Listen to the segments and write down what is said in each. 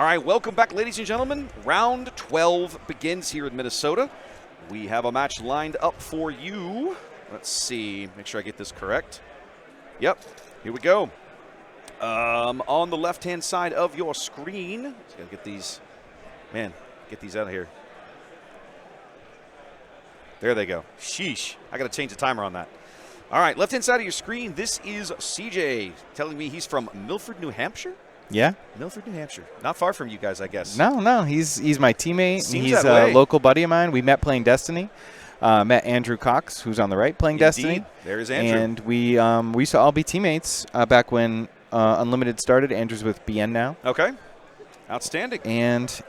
All right, welcome back, ladies and gentlemen. Round 12 begins here in Minnesota. We have a match lined up for you. Let's see, make sure I get this correct. Yep, here we go. On the left-hand side of your screen, just gotta get these, get these out of here. There they go. Sheesh, I gotta change the timer on that. All right, left-hand side of your screen, this is CJ telling me he's from Milford, New Hampshire? Yeah. Milford, New Hampshire. Not far from you guys, I guess. No, he's my teammate. Seems he's that way. A local buddy of mine. We met playing Destiny. Met Andrew Cox, who's on the right, playing Indeed. Destiny. There's Andrew. And we used to all be teammates back when Unlimited started. Andrew's with BN now. Okay. Outstanding. And,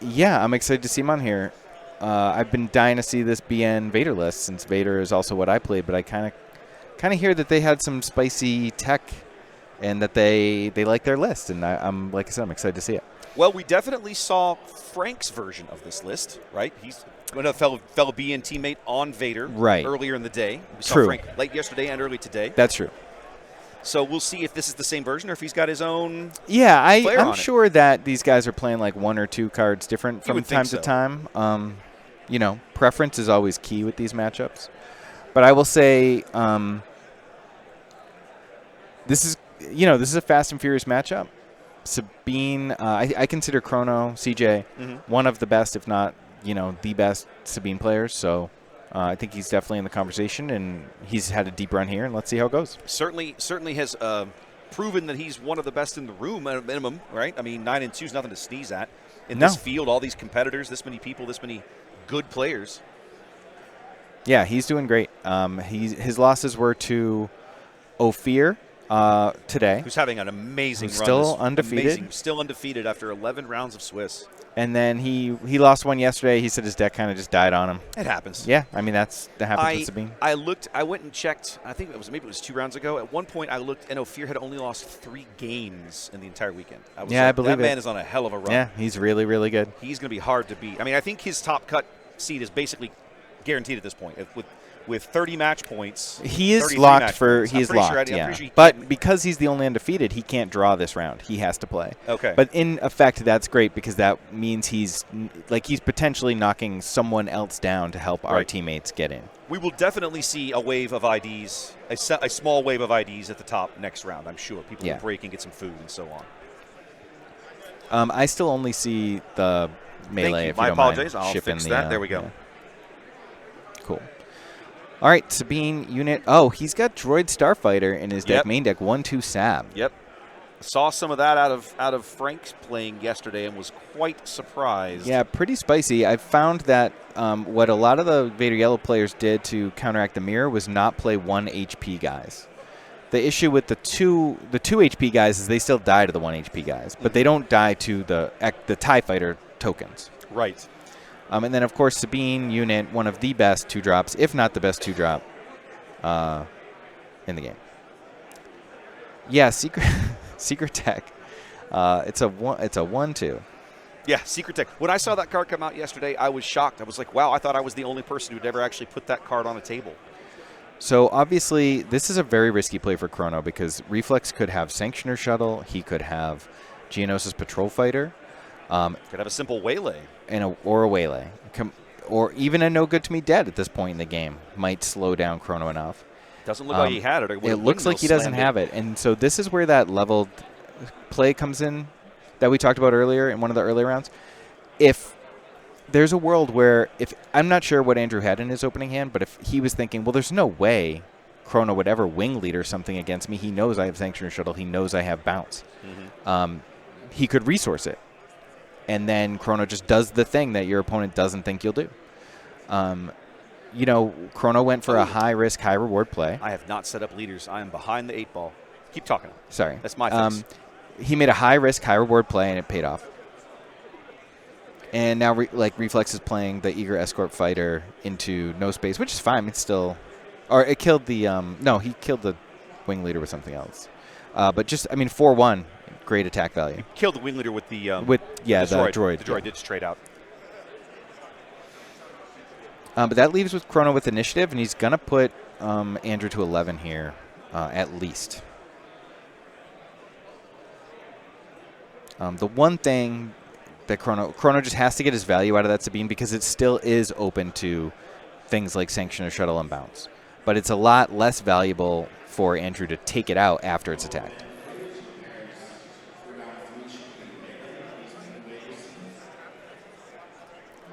yeah, I'm excited to see him on here. I've been dying to see this BN Vader list since Vader is also what I played, but I kind of hear that they had some spicy tech and that they like their list, and I'm like I said, I'm excited to see it. Well, we definitely saw Frank's version of this list, right? He's a fellow BN teammate on Vader earlier in the day. We saw Frank late yesterday and early today. That's true. So we'll see if this is the same version or if he's got his own. Yeah, I'm I'm sure that these guys are playing like one or two cards different from time so. to time. Preference is always key with these matchups. But I will say this is a fast and furious matchup. Sabine, I consider Chrono, CJ, one of the best, if not, the best Sabine players. So I think he's definitely in the conversation, and he's had a deep run here, and let's see how it goes. Certainly has proven that he's one of the best in the room at a minimum, right? I mean, 9-2 is nothing to sneeze at. In this field, all these competitors, this many people, this many good players. Yeah, he's doing great. His losses were to Ophir today. Who's having an amazing run. Still undefeated. Still undefeated after 11 rounds of Swiss. And then he lost one yesterday. He said his deck kind of just died on him. It happens. Yeah, I mean, that happens with Sabine. I went and checked. I think maybe it was 2 rounds ago. At one point, I looked, and Ophir had only lost 3 games in the entire weekend. I believe that man is on a hell of a run. Yeah, he's really, really good. He's going to be hard to beat. I mean, I think his top cut seed is basically guaranteed at this point. With 30 match points, he is locked for. He is locked. But because he's the only undefeated, he can't draw this round. He has to play. Okay. But in effect, that's great because that means he's potentially knocking someone else down to help our teammates get in. We will definitely see a wave of IDs, a small wave of IDs at the top next round. I'm sure people will break and get some food and so on. I still only see the melee. If you My don't apologies. Mind I'll fix that. There we go. Yeah. Cool. All right, Sabine unit. Oh, he's got Droid Starfighter in his deck, main deck, 1/2 Sab. Yep. Saw some of that out of Frank's playing yesterday and was quite surprised. Yeah, pretty spicy. I found that what a lot of the Vader Yellow players did to counteract the mirror was not play 1 HP guys. The issue with the two HP guys is they still die to the 1 HP guys, but they don't die to the TIE Fighter tokens. Right. And then, of course, Sabine unit, one of the best 2-drops, if not the best 2-drop in the game. Yeah, Secret Tech. It's a 1/2. Yeah, Secret Tech. When I saw that card come out yesterday, I was shocked. I was like, wow, I thought I was the only person who'd ever actually put that card on a table. So, obviously, this is a very risky play for Chrono because Reflex could have Sanctioner Shuttle. He could have Geonosis Patrol Fighter. Could have a simple waylay. Or a waylay. Or even a No Good To Me Dead at this point in the game might slow down Chrono enough. Doesn't look like he had it. It looks like he doesn't have it. And so this is where that leveled play comes in that we talked about earlier in one of the earlier rounds. If there's a world where, I'm not sure what Andrew had in his opening hand, but if he was thinking, well, there's no way Chrono would ever wing leader something against me. He knows I have Sanctioner Shuttle. He knows I have Bounce. He could resource it. And then Chrono just does the thing that your opponent doesn't think you'll do. Chrono went for a high-risk, high-reward play. I have not set up leaders. I am behind the 8 ball. Keep talking. Sorry. That's my fix. He made a high-risk, high-reward play, and it paid off. And now, Reflex is playing the Eager Escort Fighter into no space, which is fine. It's still... Or it killed the... he killed the wing leader with something else. But just, 4/1... Great attack value. You killed the wing leader with the droid. The droid did straight out. But that leaves with Chrono with initiative, and he's gonna put Andrew to 11 here, at least. The one thing that Chrono just has to get his value out of that Sabine because it still is open to things like Sanction or Shuttle and Bounce. But it's a lot less valuable for Andrew to take it out after it's attacked.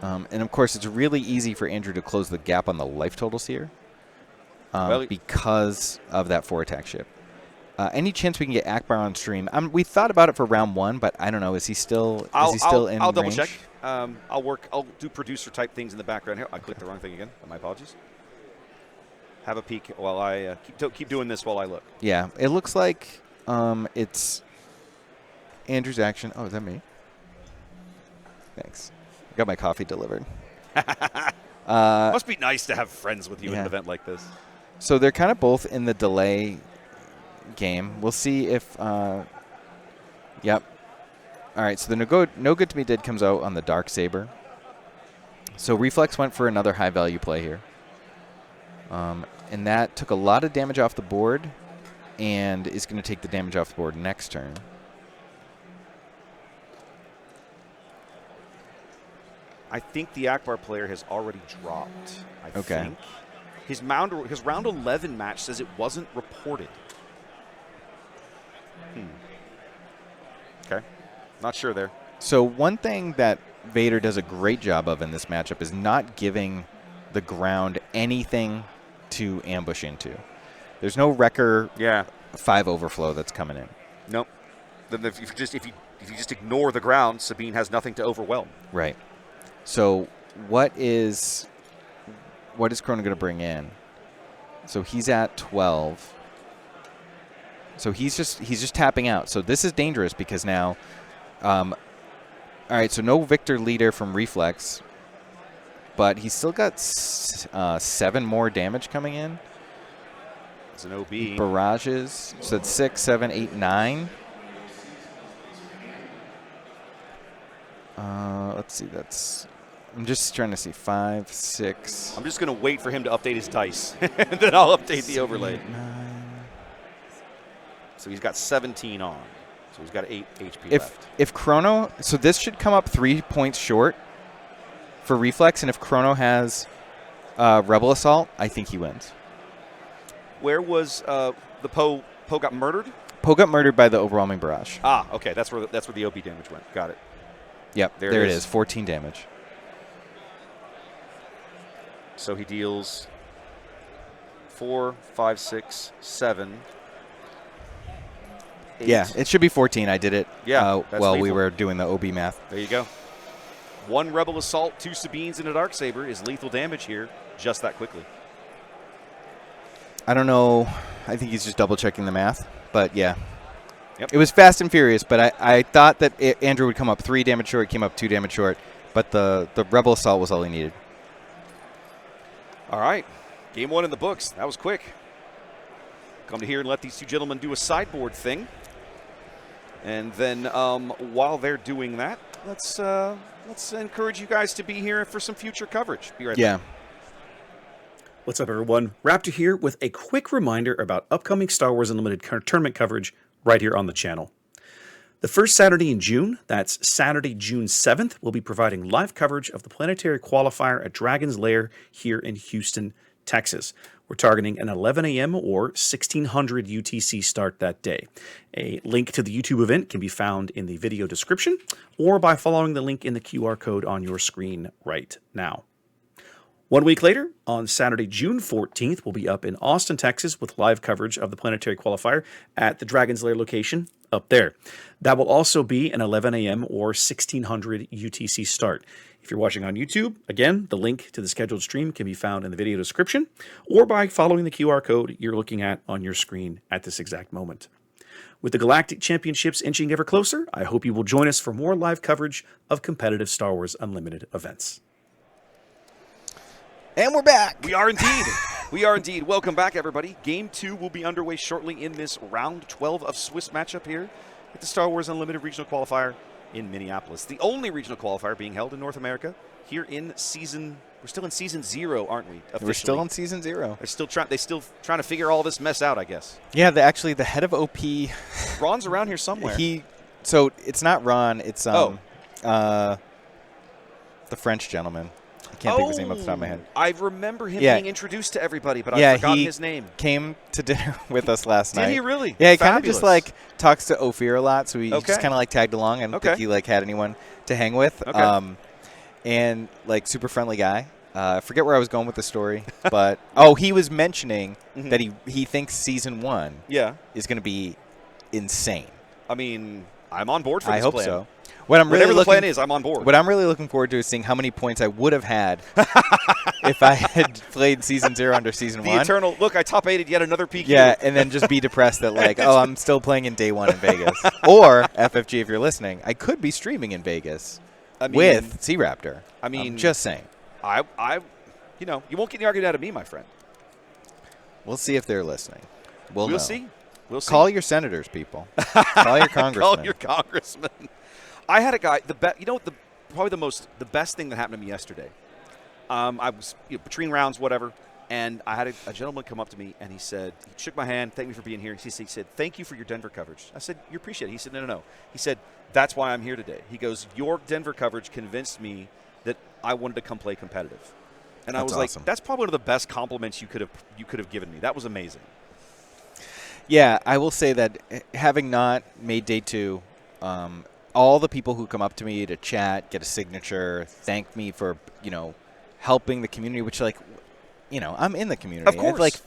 And, of course, it's really easy for Andrew to close the gap on the life totals here because of that 4-attack ship. Any chance we can get Akbar on stream? We thought about it for round 1, but I don't know. Is he still in range? I'll double check. I'll do producer type things in the background here. I clicked the wrong thing again. My apologies. Have a peek while I keep doing this while I look. Yeah, it looks like it's Andrew's action. Oh, is that me? Thanks. I got my coffee delivered. Must be nice to have friends with you in an event like this. So they're kind of both in the delay game. We'll see if yep. All right, so the no good to me dead comes out on the Dark Saber. So Reflex went for another high value play here. And that took a lot of damage off the board and is going to take the damage off the board next turn. I think the Akbar player has already dropped. I think. His round 11 match says it wasn't reported. Okay. Not sure there. So one thing that Vader does a great job of in this matchup is not giving the ground anything to ambush into. There's no Wrecker 5 overflow that's coming in. Nope. Then if you just ignore the ground, Sabine has nothing to overwhelm. Right. So what is Chrono going to bring in? So he's at 12. So he's just tapping out. So this is dangerous because now, all right. So no Victor leader from Reflex, but he's still got 7 more damage coming in. It's an OB. Barrages. So it's 6, 7, 8, 9. Let's see. I'm just trying to see 5, 6. I'm just going to wait for him to update his dice, and then I'll update the overlay. 9. So he's got 17 on. So he's got 8 HP left. If Chrono, so this should come up 3 points short for Reflex, and if Chrono has Rebel Assault, I think he wins. Where was the Poe? Poe got murdered? Poe got murdered by the overwhelming barrage. Ah, okay. That's where the OP damage went. Got it. Yep, there it is. 14 damage. So he deals 4, 5, 6, 7. 8. Yeah, it should be 14. I did it while we were doing the OB math. There you go. 1 Rebel Assault, 2 Sabines, and a Dark Saber is lethal damage here just that quickly. I don't know. I think he's just double-checking the math. But, yeah. Yep. It was fast and furious, but I thought that Andrew would come up 3 damage short, came up 2 damage short. But the Rebel Assault was all he needed. All right. Game 1 in the books. That was quick. Come to here and let these two gentlemen do a sideboard thing. And then while they're doing that, let's encourage you guys to be here for some future coverage. Be right back. What's up, everyone? Raptor here with a quick reminder about upcoming Star Wars Unlimited tournament coverage right here on the channel. The first Saturday in June, that's Saturday, June 7th, we'll be providing live coverage of the Planetary Qualifier at Dragon's Lair here in Houston, Texas. We're targeting an 11 a.m. or 1600 UTC start that day. A link to the YouTube event can be found in the video description or by following the link in the QR code on your screen right now. 1 week later, on Saturday, June 14th, we'll be up in Austin, Texas with live coverage of the Planetary Qualifier at the Dragon's Lair location up there. That will also be an 11 a.m. or 1600 UTC start. If you're watching on YouTube, again, the link to the scheduled stream can be found in the video description or by following the QR code you're looking at on your screen at this exact moment. With the Galactic Championships inching ever closer, I hope you will join us for more live coverage of competitive Star Wars Unlimited events. And we're back. We are indeed. We are indeed. Welcome back, everybody. Game 2 will be underway shortly in this round 12 of Swiss matchup here at the Star Wars Unlimited Regional Qualifier in Minneapolis. The only regional qualifier being held in North America here in season. We're still in season 0, aren't we? Officially? We're still in season 0. They're still trying to figure all this mess out, I guess. Yeah, actually, the head of OP. Ron's around here somewhere. He So it's not Ron. It's Oh. the French gentleman. I can't think of his name off the top of my head. I remember him Yeah. being introduced to everybody, but Yeah, I've forgotten he his name. Came to dinner with us last night. Did he really? Yeah, he kind of just Fabulous. like talks to Ophir a lot, so he Okay. just kind of like tagged along. I don't think he like had anyone to hang with. Okay. And like super friendly guy. I forget where I was going with the story, but he was mentioning that he thinks season 1 is going to be insane. I mean, I'm on board for I this hope plan. so. Whatever the plan is, I'm on board. What I'm really looking forward to is seeing how many points I would have had if I had played season 0 under season 1. The eternal, look, I top 8'd yet another PQ. Yeah, and then just be depressed that like, I'm still playing in day 1 in Vegas. Or, FFG, if you're listening, I could be streaming in Vegas with C-Raptor. I mean, I'm just saying. You won't get any argument out of me, my friend. We'll see if they're listening. We'll know. See. We'll see. Call your senators, people. Call your congressmen. Call your congressman. I had a guy. The best thing that happened to me yesterday. I was between rounds, whatever, and I had a gentleman come up to me and he shook my hand, thanked me for being here. He said, "Thank you for your Denver coverage." I said, "You appreciate it." He said, "No." He said, "That's why I'm here today." He goes, "Your Denver coverage convinced me that I wanted to come play competitive." And I was awesome. like, "That's probably one of the best compliments you could have given me. That was amazing." Yeah, I will say that having not made day 2, all the people who come up to me to chat, get a signature, thank me for, helping the community, which I'm in the community. Of course.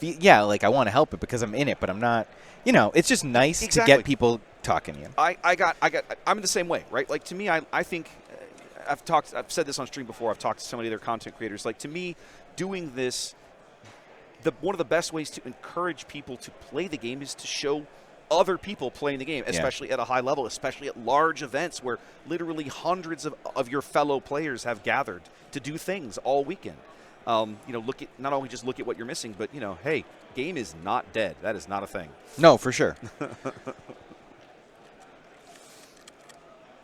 I want to help it because I'm in it, but I'm not, it's just nice to get people talking to you. I'm in the same way, right? Like to me, I think I've said this on stream before. I've talked to so many other content creators. Like to me, doing this, one of the best ways to encourage people to play the game is to show other people playing the game, especially at a high level, especially at large events where literally hundreds of your fellow players have gathered to do things all weekend. Not only just look at what you're missing, but hey, game is not dead. That is not a thing. No, for sure.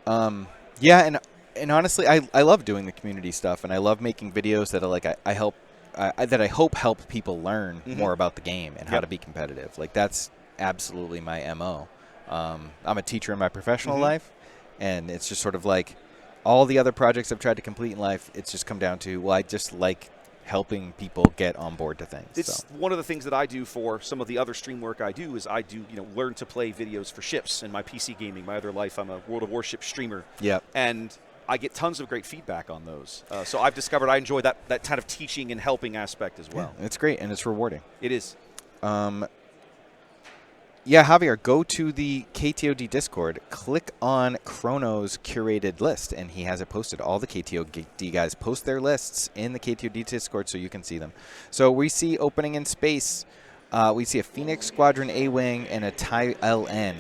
Yeah, and honestly, I love doing the community stuff, and I love making videos that are like I hope help people learn more about the game and how to be competitive. Like that's absolutely my MO. I'm a teacher in my professional life, and it's just sort of like all the other projects I've tried to complete in life. It's just come down to I just like helping people get on board to things. It's one of the things that I do for some of the other stream work I do is I do learn to play videos for ships in my PC gaming. My other life, I'm a World of Warships streamer. Yep. And I get tons of great feedback on those. So I've discovered I enjoy that kind of teaching and helping aspect as well. Yeah, it's great, and it's rewarding. It is. Yeah, Javier, go to the KTOD Discord, click on Chrono's curated list, and he has it posted. All the KTOD guys post their lists in the KTOD Discord so you can see them. So we see opening in space. We see a Phoenix Squadron A-Wing and a TIE LN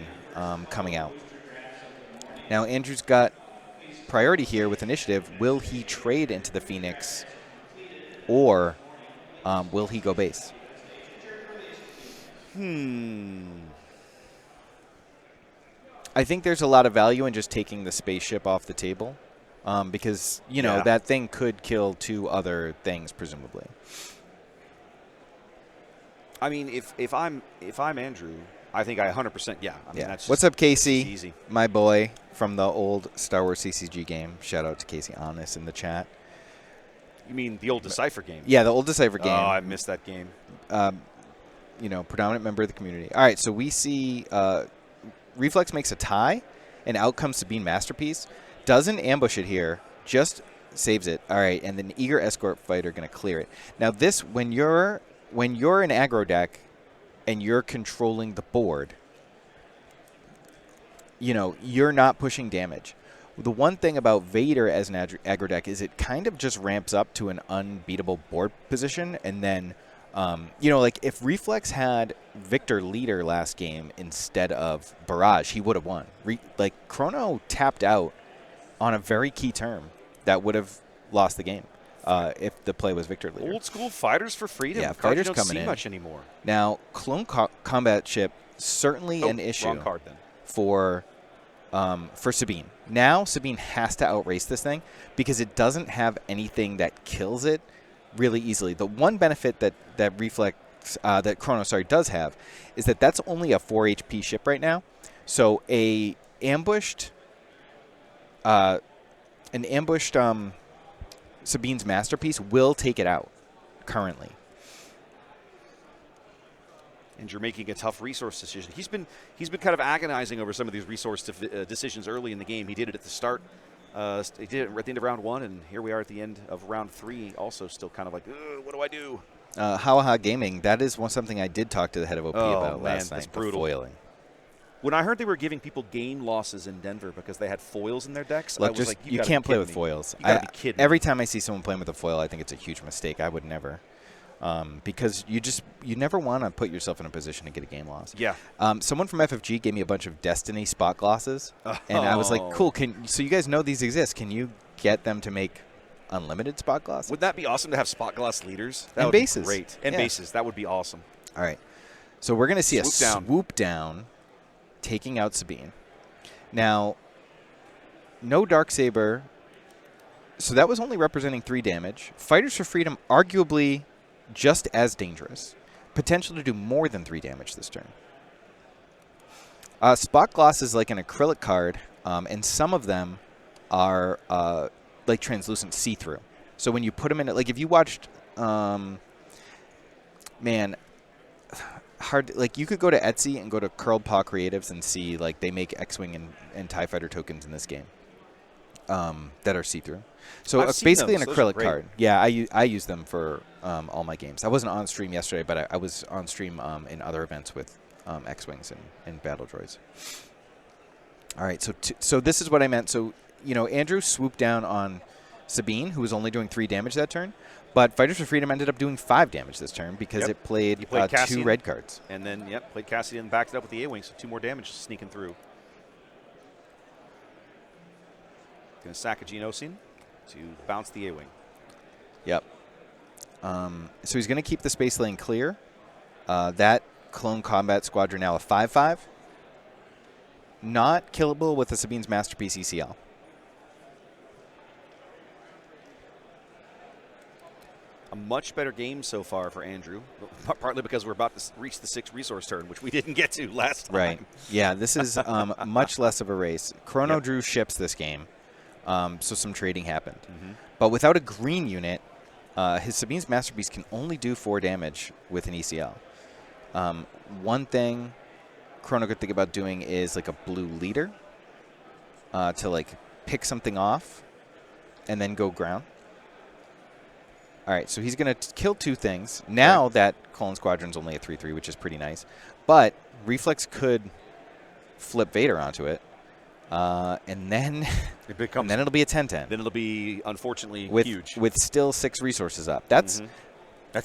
coming out. Now, Andrew's got priority here with initiative. Will he trade into the Phoenix, or will he go base? I think there's a lot of value in just taking the spaceship off the table, because that thing could kill 2 other things presumably. I mean, if I'm Andrew, I think I 100%. Yeah. I mean, that's What's up, Casey? Easy. My boy from the old Star Wars CCG game. Shout out to Casey Honest in the chat. You mean the old Decipher game? Yeah, the old Decipher game. Oh, I missed that game. Predominant member of the community. All right, so we see Reflex makes a tie, and out comes Sabine Masterpiece. Doesn't ambush it here, just saves it. All right, and then Eager Escort Fighter going to clear it. Now this, when you're an aggro deck and you're controlling the board, you're not pushing damage. The one thing about Vader as an aggro deck is it kind of just ramps up to an unbeatable board position, and then like if Reflex had Victor Leader last game instead of Barrage, he would have won. Chrono tapped out on a very key term that would have lost the game if the play was Victor Leader. Old school Fighters for Freedom. Yeah, Cards fighters you don't coming see in much anymore. Now, Clone Combat Ship, certainly an issue Wrong card then. for Sabine. Now Sabine has to outrace this thing because it doesn't have anything that kills it really easily. The one benefit that Reflex, that Chrono, does have is that that's only a 4 HP ship right now. So a ambushed Sabine's masterpiece will take it out currently. And you're making a tough resource decision. He's been kind of agonizing over some of these resource decisions early in the game. He did it at the start. He did it at the end of round 1, and here we are at the end of round 3. Also, still kind of like, what do I do? Hawaha Gaming. That is something I did talk to the head of OP about last night. That's brutal. Foiling. When I heard they were giving people game losses in Denver because they had foils in their decks, I was like, you can't play with foils. You gotta be kidding me. Every time I see someone playing with a foil, I think it's a huge mistake. I would never. Because you never want to put yourself in a position to get a game loss. Yeah. Someone from FFG gave me a bunch of Destiny spot glosses, and I was like, cool. So you guys know these exist. Can you get them to make unlimited spot glosses? Would that be awesome to have spot gloss leaders? That and would bases. be great. And bases. That would be awesome. All right. So we're going to see swoop down, taking out Sabine. Now, no Darksaber. So that was only representing 3 damage. Fighters for Freedom, arguably just as dangerous. Potential to do more than 3 damage this turn. Spot Gloss is like an acrylic card, and some of them are like translucent see-through. So when you put them in it, like if you watched, you could go to Etsy and go to Curled Paw Creatives and see like they make X-Wing and TIE Fighter tokens in this game that are see-through. So it's basically an acrylic card. Yeah, I use them for all my games. I wasn't on stream yesterday, but I was on stream in other events with X-Wings and Battle Droids. All right, so this is what I meant. So, Andrew swooped down on Sabine, who was only doing 3 damage that turn, but Fighters for Freedom ended up doing 5 damage this turn because it played 2 red cards. And then, played Cassidy and backed it up with the A-Wing, so 2 more damage sneaking through. Going to sack a Geonosian to bounce the A-Wing. Yep. So he's going to keep the space lane clear. That Clone Combat Squadron now a 5/5. Not killable with the Sabine's Masterpiece ECL. A much better game so far for Andrew, partly because we're about to reach the 6th resource turn, which we didn't get to last time. Right. Yeah, this is much less of a race. Chrono drew ships this game, so some trading happened. But without a green unit, his Sabine's Masterpiece can only do 4 damage with an ECL. One thing Chrono could think about doing is like a blue leader to like pick something off and then go ground. All right, so he's going to kill 2 things. Now that Clone Squadron's only a 3/3, which is pretty nice. But Reflex could flip Vader onto it. And then it'll be a 10/10. Then it'll be, unfortunately, huge. With still 6 resources up. That's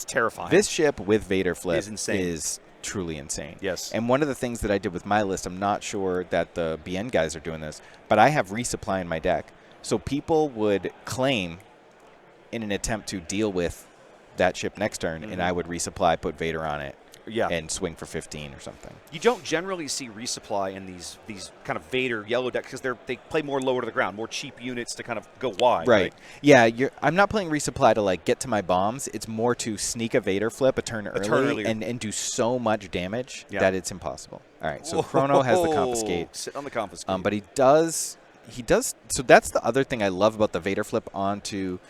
terrifying. This ship with Vader flip is insane. Is truly insane. Yes. And one of the things that I did with my list, I'm not sure that the BN guys are doing this, but I have resupply in my deck. So people would claim in an attempt to deal with that ship next turn, and I would resupply, put Vader on it, and swing for 15 or something. You don't generally see resupply in these kind of Vader yellow decks because they play more lower to the ground, more cheap units to kind of go wide. Right. Yeah, I'm not playing resupply to like get to my bombs. It's more to sneak a Vader flip a turn early and do so much damage that it's impossible. All right, so Chrono has the confiscate. Sit on the confiscate. But he does. So that's the other thing I love about the Vader flip onto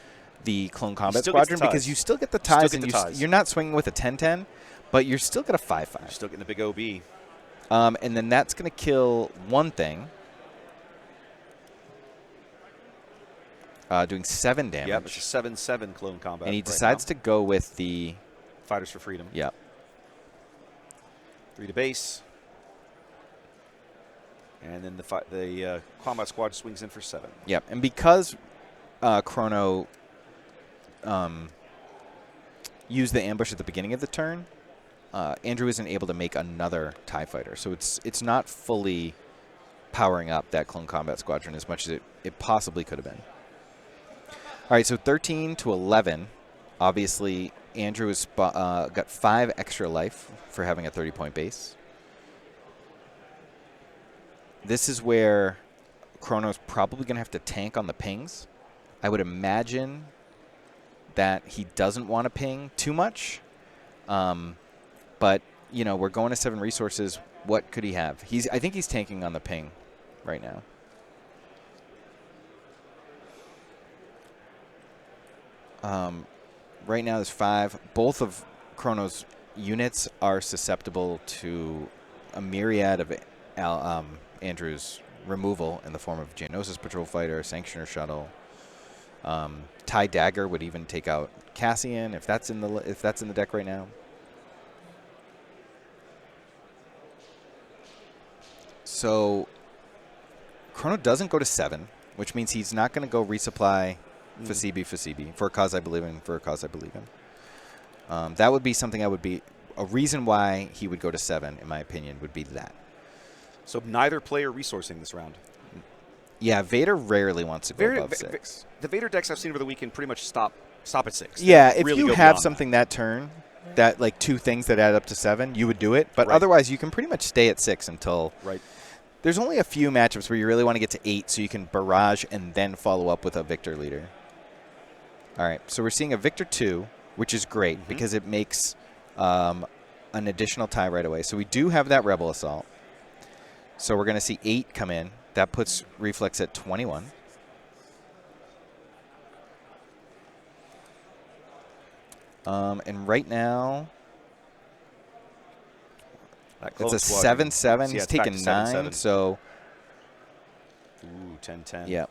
the Clone Combat Squadron, because you still get the ties, you're not swinging with a 10/10, but you're still got a 5/5. You're still getting a big OB. And then that's going to kill one thing, doing 7 damage. Yep, it's a 7/7 Clone Combat. And he decides to go with the Fighters for Freedom. Yep. 3 to base. And then the Combat Squad swings in for 7. Yep, and because Chrono used the ambush at the beginning of the turn, Andrew isn't able to make another TIE Fighter. So it's not fully powering up that Clone Combat Squadron as much as it possibly could have been. All right, so 13 to 11. Obviously, Andrew has got 5 extra life for having a 30-point base. This is where Chrono's probably going to have to tank on the pings. I would imagine that he doesn't want to ping too much. But, we're going to 7 resources. What could he have? I think he's tanking on the ping. right now. Right now there's 5. Both of Chrono's units are susceptible to a myriad of Andrew's removal in the form of Geonosis Patrol Fighter, Sanctioner Shuttle. TIE Dagger would even take out Cassian if that's in the deck right now. So Chrono doesn't go to 7, which means he's not going to go resupply Fasibi for a cause I believe in, that would be something a reason why he would go to 7, in my opinion, would be that. So neither player resourcing this round. Yeah, Vader rarely wants to go above 6. The Vader decks I've seen over the weekend pretty much stop at 6. Yeah, They if really you go have beyond something that turn, that like 2 things that add up to 7, you would do it. But Right. otherwise, you can pretty much stay at 6 until... Right. There's only a few matchups where you really want to get to 8 so you can barrage and then follow up with a Victor leader. All right, so we're seeing a Victor 2, which is great because it makes an additional tie right away. So we do have that Rebel Assault. So we're going to see 8 come in. That puts Reflex at 21. And right now, it's a 7-7. He's taking 9, so... Ooh, 10-10. Yeah.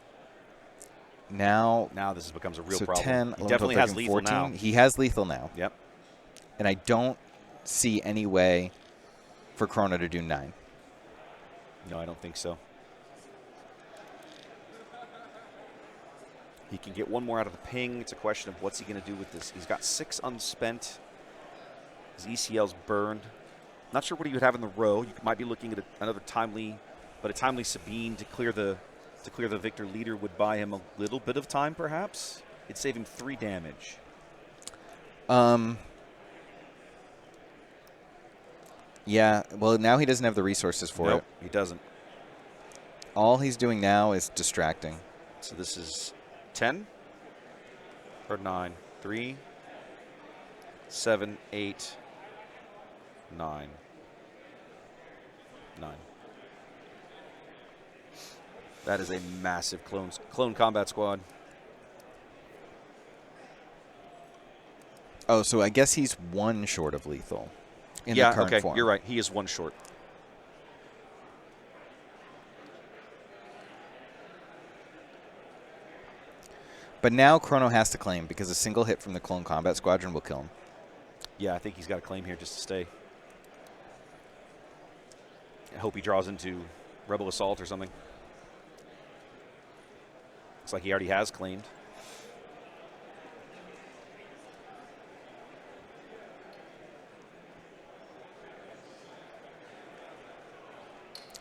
Now this becomes a real so problem. 10, He 11, definitely 12, has 13, lethal 14. now. He has lethal now. Yep. And I don't see any way for Chrono to do 9. No, I don't think so. He can get one more out of the ping. It's a question of what's he going to do with this. He's got 6 unspent. His ECL's burned. Not sure what he would have in the row. You might be looking at another timely, but a timely Sabine to clear the Victor leader would buy him a little bit of time, perhaps. It'd save him 3 damage. Yeah, well, now he doesn't have the resources for it. He doesn't. All he's doing now is distracting. So this is 10 or 9. 3, 7, 8, 9. 9. That is a massive clone combat squad. Oh, so I guess he's 1 short of lethal in the current form. You're right. He is 1 short. But now Chrono has to claim because a single hit from the Clone Combat Squadron will kill him. Yeah, I think he's got a claim here just to stay. I hope he draws into Rebel Assault or something. Looks like he already has claimed.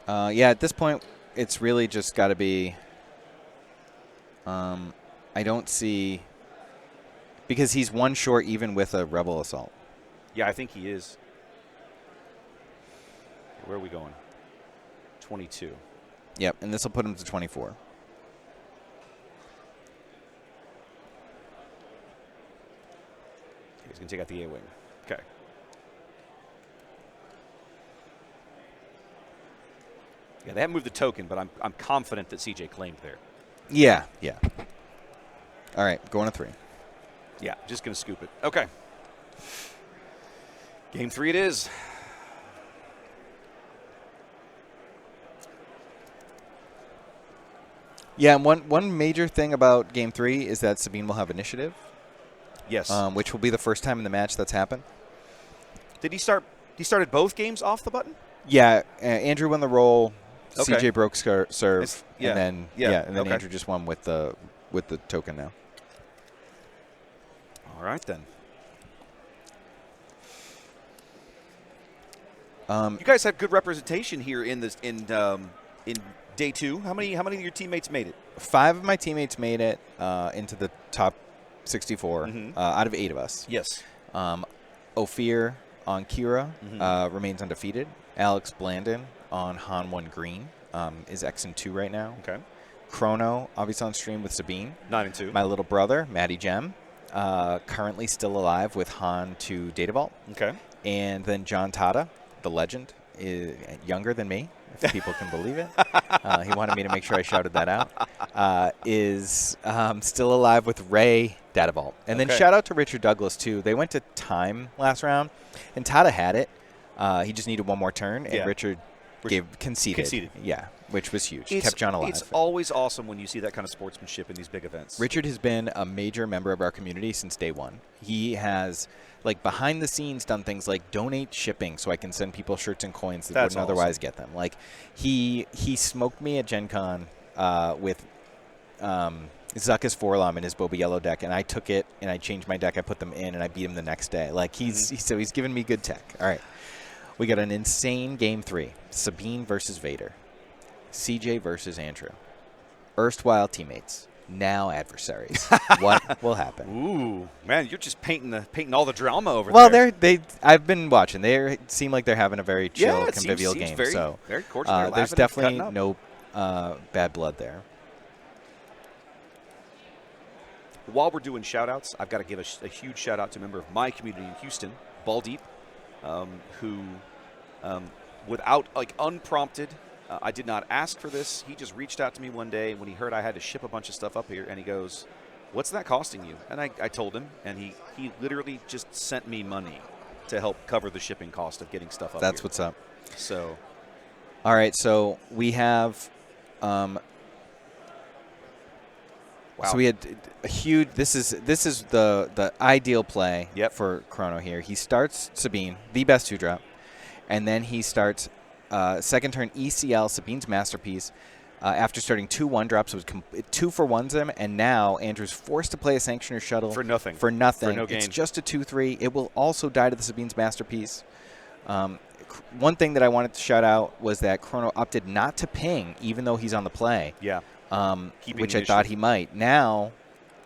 Yeah, at this point, it's really just got to be... I don't see... Because he's 1 short even with a Rebel Assault. Yeah, I think he is. Where are we going? 22. Yep, and this will put him to 24. He's going to take out the A-Wing. Okay. Yeah, they haven't moved the token, but I'm confident that CJ claimed there. Yeah, yeah. All right, going to 3. Yeah, just going to scoop it. Okay. Game 3 it is. Yeah, and one major thing about Game 3 is that Sabine will have initiative. Yes. Which will be the first time in the match that's happened. Did he start? He started both games off the button? Yeah, Andrew won the roll. Okay. CJ broke serve, yeah. and then Okay. Andrew just won with the token now. All right then. You guys had good representation here in this in day 2. How many of your teammates made it? 5 of my teammates made it into the top 64 out of 8 of us. Yes. Ophir on Kira remains undefeated. Alex Blandon on Han 1 Green is X and 2 right now. Okay. Chrono, obviously on stream with Sabine. 9 and 2. My little brother, Matty Gem, currently still alive with Han 2 Data Vault. Okay. And then John Tata, the legend, is younger than me, if people can believe it. He wanted me to make sure I shouted that out. Is still alive with Ray Data Vault. And then shout out to Richard Douglas, too. They went to time last round, and Tada had it. He just needed one more turn, and Richard conceded. Yeah, which was huge. Kept John alive. It's always awesome when you see that kind of sportsmanship in these big events. Richard has been a major member of our community since day one. He has, like, behind the scenes done things like donate shipping so I can send people shirts and coins that wouldn't otherwise get them. Like, he smoked me at Gen Con with Zuckus Forlom in his Boba Yellow deck, and I took it and I changed my deck. I put them in and I beat him the next day. Like, so he's given me good tech. All right. We got an insane game 3. Sabine versus Vader. CJ versus Andrew. Erstwhile teammates. Now adversaries. What will happen? Ooh, man, you're just painting all the drama over there. Well, I've been watching. They seem like they're having a very chill, convivial game. Very, so very cordial. There's definitely no bad blood there. While we're doing shout-outs, I've got to give a huge shout-out to a member of my community in Houston, Ball Deep, who, without, like, unprompted, I did not ask for this. He just reached out to me one day when he heard I had to ship a bunch of stuff up here, and he goes, "What's that costing you?" And I told him, and he literally just sent me money to help cover the shipping cost of getting stuff up here. That's what's up. So, all right, so we have wow. So we had a huge. This is the ideal play for Chrono here. He starts Sabine, the best 2-drop, and then he starts second turn ECL, Sabine's Masterpiece. After starting 2 1-drops, it was 2 for 1s him, and now Andrew's forced to play a Sanctioner Shuttle for nothing. For nothing. For no gain. It's just a 2/3. It will also die to the Sabine's Masterpiece. One thing that I wanted to shout out was that Chrono opted not to ping, even though he's on the play. Yeah. Which I thought he might. Now,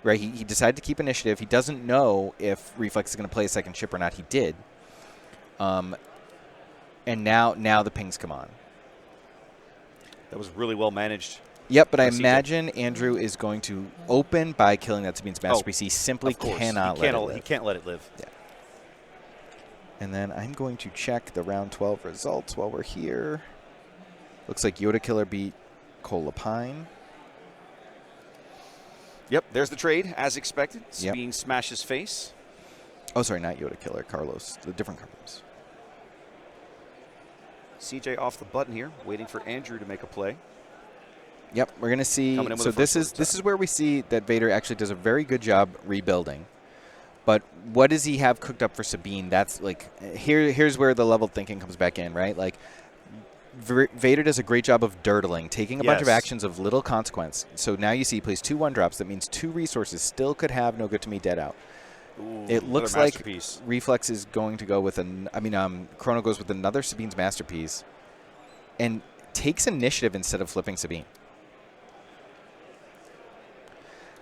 right, he decided to keep initiative. He doesn't know if Reflex is going to play a second chip or not. He did. And now the pings come on. That was really well managed. Yep, but I imagine Andrew is going to open by killing that Sabine's Masterpiece. He simply cannot let it live. He can't let it live. Yeah. And then I'm going to check the round 12 results while we're here. Looks like Yoda Killer beat Cole Lapine. Yep, there's the trade, as expected. Sabine smashes face. Oh, sorry, not Yoda Killer. Carlos. The different Carlos. CJ off the button here, waiting for Andrew to make a play. Yep, we're going to see. So this is where we see that Vader actually does a very good job rebuilding. But what does he have cooked up for Sabine? That's like here's where the level thinking comes back in, right? Like Vader does a great job of dirtling, taking a bunch of actions of little consequence. So now you see he plays 2 1-drops. That means 2 resources still could have no good to me dead out. Ooh, it looks like Reflex is going to go with Chrono goes with another Sabine's Masterpiece and takes initiative instead of flipping Sabine.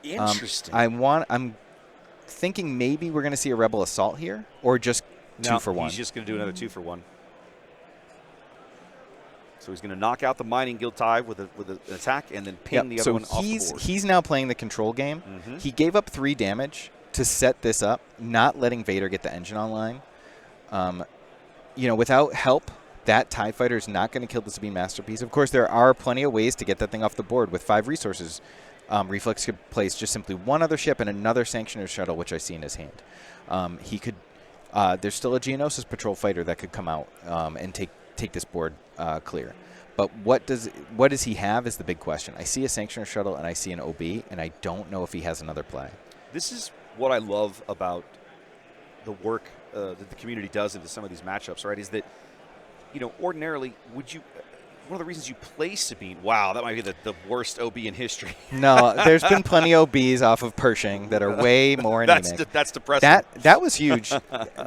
Interesting. I'm thinking maybe we're going to see a Rebel Assault here, or just 2 for 1. He's just going to do another 2 for 1. So he's going to knock out the Mining Guild tie with an attack and then ping the other one off the board. He's now playing the control game. He gave up 3 damage to set this up, not letting Vader get the engine online. Without help, that TIE fighter is not going to kill the Sabine Masterpiece. Of course, there are plenty of ways to get that thing off the board. With 5 resources, Reflex could place just simply 1 other ship and another Sanctioner Shuttle, which I see in his hand. He could. There's still a Geonosis Patrol fighter that could come out and take this board clear. But what does he have is the big question. I see a Sanctioner Shuttle and I see an OB, and I don't know if he has another play. This is what I love about the work that the community does into some of these matchups, right, is that, ordinarily, one of the reasons you play Sabine, wow, that might be the worst OB in history. No, there's been plenty of OBs off of Pershing that are way more anemic. That's depressing. That was huge.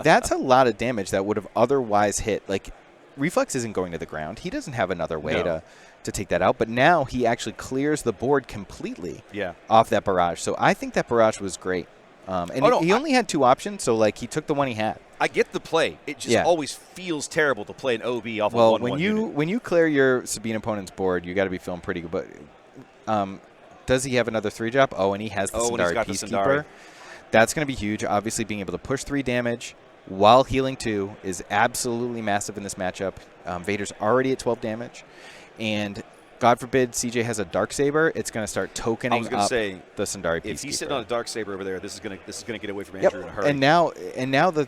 That's a lot of damage that would have otherwise hit. Like, Reflex isn't going to the ground. He doesn't have another way to take that out. But now he actually clears the board completely off that barrage. So I think that barrage was great. He only had 2 options, so like he took the one he had. I get the play. It just always feels terrible to play an OB off of one unit. When you clear your Sabine opponent's board, you got to be feeling pretty good. But does he have another 3-drop? Oh, and he has the Sundari Peacekeeper. That's going to be huge. Obviously, being able to push 3 damage, while healing 2 is absolutely massive in this matchup. Vader's already at 12 damage, and God forbid CJ has a Darksaber, it's going to start tokening I was going to up say, the Sundari Peacekeeper. if he's sitting on a Darksaber over there, this is going to get away from Andrew in a hurry. And now the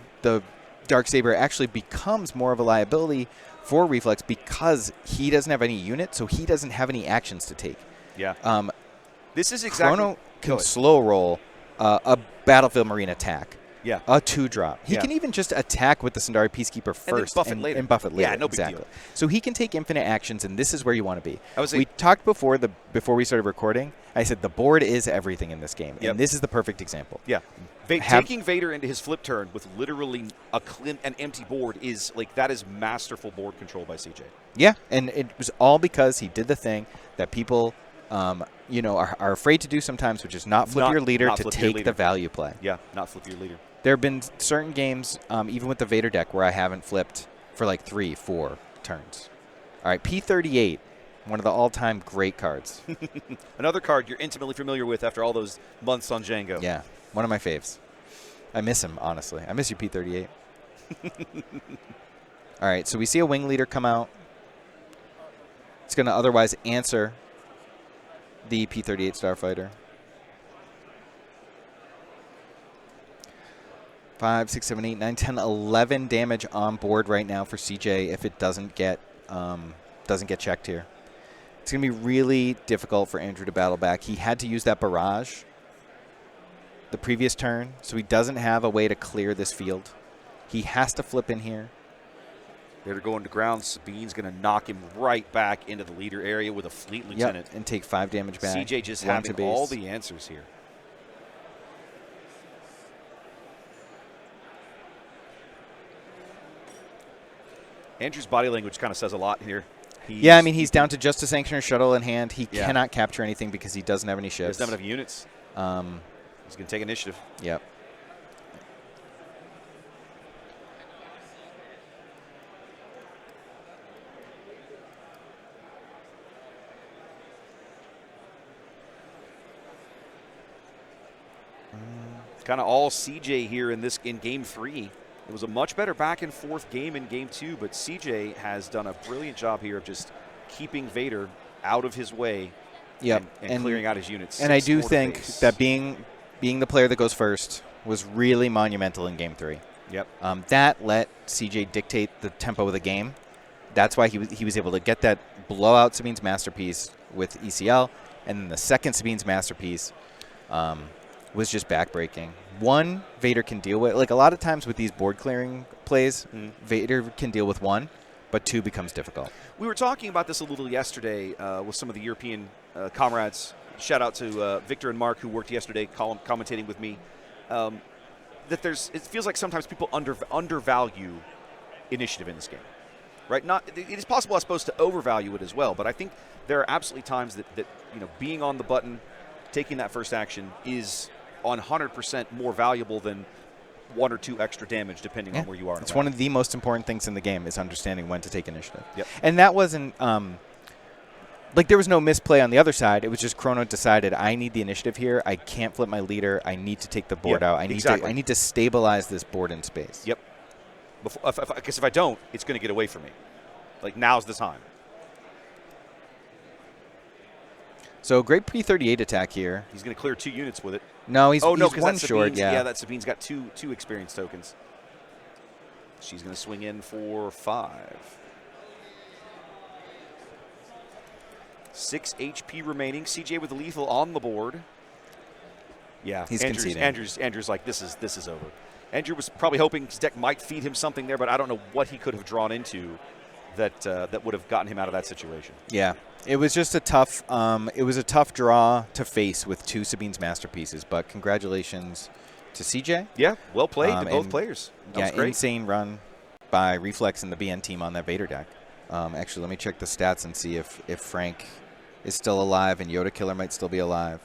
Darksaber actually becomes more of a liability for Reflex because he doesn't have any unit, so he doesn't have any actions to take. Yeah. This is exactly... Chrono can slow roll a Battlefield Marine attack. Yeah. A 2-drop. He can even just attack with the Sundari Peacekeeper first. And then buff it later. Yeah, no exactly. big deal. So he can take infinite actions, and this is where you want to be. We talked before we started recording. I said the board is everything in this game, Yep. and this is the perfect example. Yeah. Taking Vader into his flip turn with literally an empty board is that is masterful board control by CJ. Yeah, and it was all because he did the thing that people are afraid to do sometimes, which is not flip your leader to take the value play. Yeah, not flip your leader. There have been certain games, even with the Vader deck, where I haven't flipped for 3-4 turns. All right, P38, one of the all-time great cards. Another card you're intimately familiar with after all those months on Django. Yeah, one of my faves. I miss him, honestly. I miss you, P38. All right, so we see a wing leader come out. It's going to otherwise answer the P38 Starfighter. 5, 6, 7, 8, 9, 10, 11 damage on board right now for CJ if it doesn't get checked here. It's going to be really difficult for Andrew to battle back. He had to use that barrage the previous turn, so he doesn't have a way to clear this field. He has to flip in here. They're going to ground. Sabine's going to knock him right back into the leader area with a Fleet Lieutenant. And take 5 damage back. CJ just having all the answers here. Andrew's body language kind of says a lot here. He's down to just a Sanctioner shuttle in hand. He cannot capture anything because he doesn't have any ships. He doesn't have enough units. He's going to take initiative. Yep. Kind of all CJ here in game 3. It was a much better back and forth game in game 2, but CJ has done a brilliant job here of just keeping Vader out of his way. Yep. And clearing out his units. And I do think that being the player that goes first was really monumental in game 3. Yep. That let CJ dictate the tempo of the game. That's why he was able to get that blowout Sabine's Masterpiece with ECL, and then the second Sabine's Masterpiece was just backbreaking. One, Vader can deal with. A lot of times with these board clearing plays, Vader can deal with one, but 2 becomes difficult. We were talking about this a little yesterday with some of the European comrades. Shout out to Victor and Mark, who worked yesterday commentating with me. That it feels like sometimes people undervalue initiative in this game, right? It is possible, I suppose, to overvalue it as well. But I think there are absolutely times that being on the button, taking that first action is 100% more valuable than 1 or 2 extra damage, depending on where you are. It's one of the most important things in the game is understanding when to take initiative. Yep. And that wasn't there was no misplay on the other side. It was just Chrono decided I need the initiative here. I can't flip my leader. I need to take the board out. I need to stabilize this board in space. Yep. Because if I don't, it's going to get away from me. Now's the time. So great P38 attack here. He's going to clear 2 units with it. No, he's one that's short. Yeah, that Sabine's got two experience tokens. She's going to swing in for 5. 6 HP remaining. CJ with the lethal on the board. Yeah, he's conceding. Andrew's like, this is over. Andrew was probably hoping his deck might feed him something there, but I don't know what he could have drawn into that would have gotten him out of that situation. Yeah, it was just a tough. It was a tough draw to face with 2 Sabine's Masterpieces, but congratulations to CJ. Yeah, well played to both players. That was great. Insane run by Reflex and the BN team on that Vader deck. Actually, let me check the stats and see if Frank is still alive and Yoda Killer might still be alive.